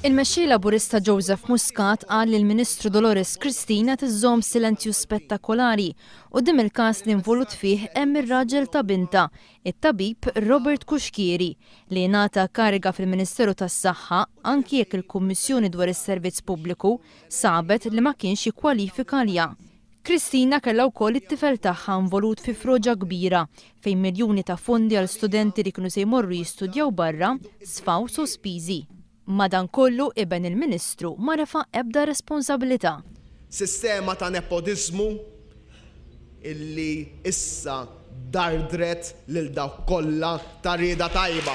Il-mexxej Laburista Joseph Muscat qal li l-Ministru Dolores Cristina tiżżomm silenzju spettakolari u dim il-każ li involut fih hemm ir-raġel ta' binta, it-tabib Robert Kuxkieri, li ngħata kariga fil-Ministeru tas-Saħħa anki jekk il-Kummissjoni dwar is-Servizz Pubbliku sabet li ma kienx jikkwalifika għaliha. Kristina kellha wkoll it-tifel tagħha involut fi froġa kbira fejn miljuni ta' fondi għal studenti li kienu se jmorru jistudjaw barra sfaw sospiżi. Madankollu iben il-Ministru ma refa' ebda responsabilità. Sistema ta' nepotizmu illi issa dardret lil dawk kollha ta' rieda tajba.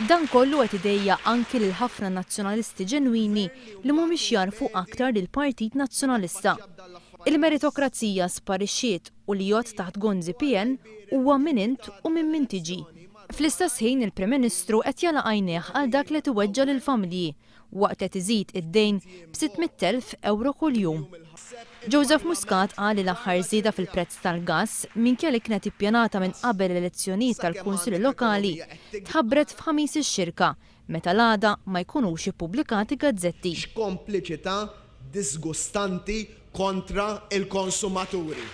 Dan kollu qed idejja anki lil ħafna nazzjonalisti ġenwini li mhumiex jarfu aktar lil Partit Nazzjonalista. Il-meritokrazija sparixxiet u li jgħod taħt gonzi PN huwa min int u minn min tiġi. Fl-istess ħin il-Prim Ministru qed jala għajnejh għal dak li tiweġġa lill-familji waqt qed iżid id-dejn b'600,000 euro kuljum. Joseph Muscat qal li l-aħħar żieda fil-prezz tal-gass minkejja li kienet ippjanata minn qabel l-elezzjonijiet tal-Kunsilli Lokali tħabbret f'ħamis ix-xirka meta l-għada ma jkunux ippubblikati gazzetti. Kompliċità disgustanti kontra il-konsumaturi.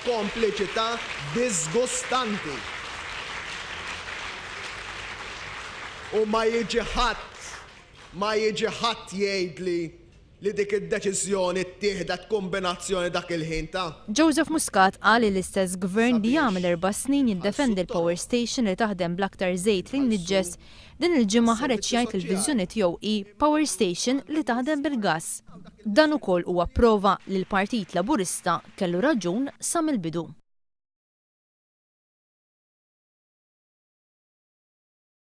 Kompliċità disgustanti. U ma jiġi ħadd jgħidli li dik id-deċiżjoni ttieħdet kombinazzjoni dak il-ħin ta'. Joseph Muscat qal li l-istess gvern li jagħmel 4 snin jiddefendi l-power station li taħdem bl-aktar żejt li nniġġes din il-ġimgħa ħareġ jgħid il-viżjoni tiegħu hi power station li taħdem bil-gass. Dan ukoll huwa prova li l-Partit Laburista kellu raġun sa mill-bidu.